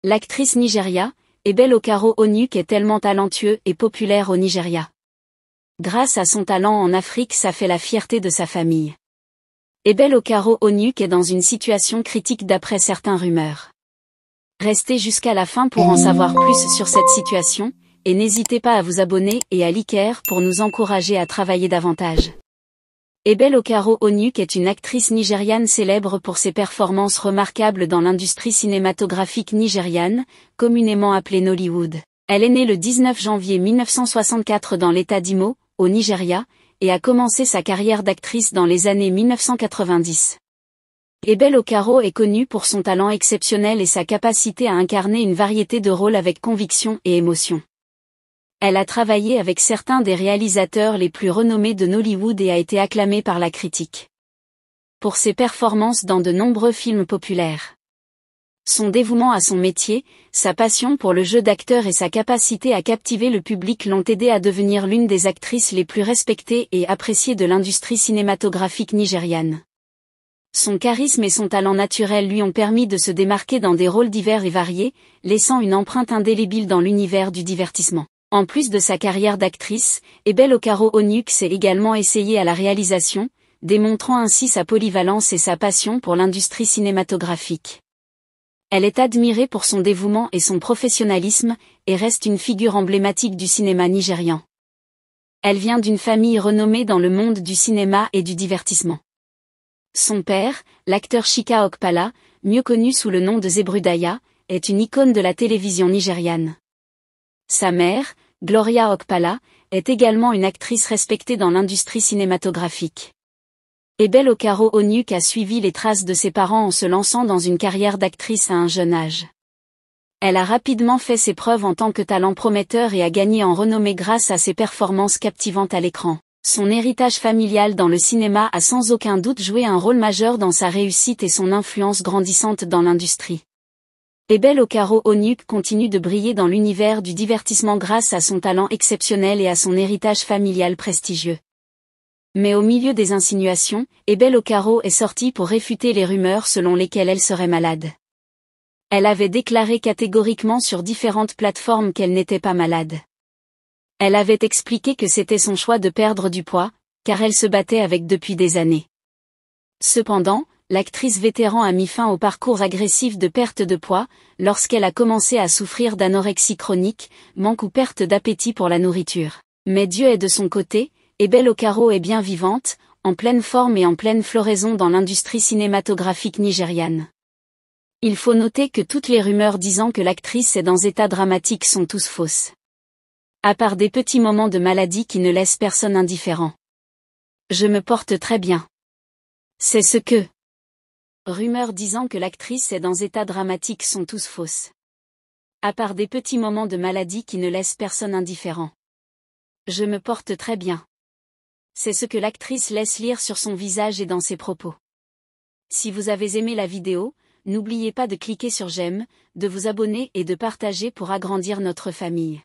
L'actrice Nigeria, Ebel Okaro Onuk est tellement talentueux et populaire au Nigeria. Grâce à son talent en Afrique, ça fait la fierté de sa famille. Ebel Okaro Onuk est dans une situation critique d'après certaines rumeurs. Restez jusqu'à la fin pour en savoir plus sur cette situation, et n'hésitez pas à vous abonner et à liker pour nous encourager à travailler davantage. Ebel Okaro Onuk est une actrice nigériane célèbre pour ses performances remarquables dans l'industrie cinématographique nigériane, communément appelée Nollywood. Elle est née le 19 janvier 1964 dans l'État d'Imo, au Nigeria, et a commencé sa carrière d'actrice dans les années 1990. Ebel Okaro est connue pour son talent exceptionnel et sa capacité à incarner une variété de rôles avec conviction et émotion. Elle a travaillé avec certains des réalisateurs les plus renommés de Nollywood et a été acclamée par la critique pour ses performances dans de nombreux films populaires. Son dévouement à son métier, sa passion pour le jeu d'acteur et sa capacité à captiver le public l'ont aidée à devenir l'une des actrices les plus respectées et appréciées de l'industrie cinématographique nigériane. Son charisme et son talent naturel lui ont permis de se démarquer dans des rôles divers et variés, laissant une empreinte indélébile dans l'univers du divertissement. En plus de sa carrière d'actrice, Ebel Okaro Onuk s'est également essayée à la réalisation, démontrant ainsi sa polyvalence et sa passion pour l'industrie cinématographique. Elle est admirée pour son dévouement et son professionnalisme, et reste une figure emblématique du cinéma nigérian. Elle vient d'une famille renommée dans le monde du cinéma et du divertissement. Son père, l'acteur Chika Okpala, mieux connu sous le nom de Zebrudaya, est une icône de la télévision nigériane. Sa mère, Gloria Okpala, est également une actrice respectée dans l'industrie cinématographique. Ebel Okaro Onuk a suivi les traces de ses parents en se lançant dans une carrière d'actrice à un jeune âge. Elle a rapidement fait ses preuves en tant que talent prometteur et a gagné en renommée grâce à ses performances captivantes à l'écran. Son héritage familial dans le cinéma a sans aucun doute joué un rôle majeur dans sa réussite et son influence grandissante dans l'industrie. Ebel Okaro Onuk continue de briller dans l'univers du divertissement grâce à son talent exceptionnel et à son héritage familial prestigieux. Mais au milieu des insinuations, Ebel Okaro est sortie pour réfuter les rumeurs selon lesquelles elle serait malade. Elle avait déclaré catégoriquement sur différentes plateformes qu'elle n'était pas malade. Elle avait expliqué que c'était son choix de perdre du poids, car elle se battait avec depuis des années. Cependant, l'actrice vétéran a mis fin au parcours agressif de perte de poids, lorsqu'elle a commencé à souffrir d'anorexie chronique, manque ou perte d'appétit pour la nourriture. Mais Dieu est de son côté, Ebel Okaro est bien vivante, en pleine forme et en pleine floraison dans l'industrie cinématographique nigériane. Il faut noter que toutes les rumeurs disant que l'actrice est dans état dramatique sont tous fausses. À part des petits moments de maladie qui ne laissent personne indifférent. Je me porte très bien. C'est ce que rumeurs disant que l'actrice est dans état dramatique sont tous fausses. À part des petits moments de maladie qui ne laissent personne indifférent. Je me porte très bien. C'est ce que l'actrice laisse lire sur son visage et dans ses propos. Si vous avez aimé la vidéo, n'oubliez pas de cliquer sur j'aime, de vous abonner et de partager pour agrandir notre famille.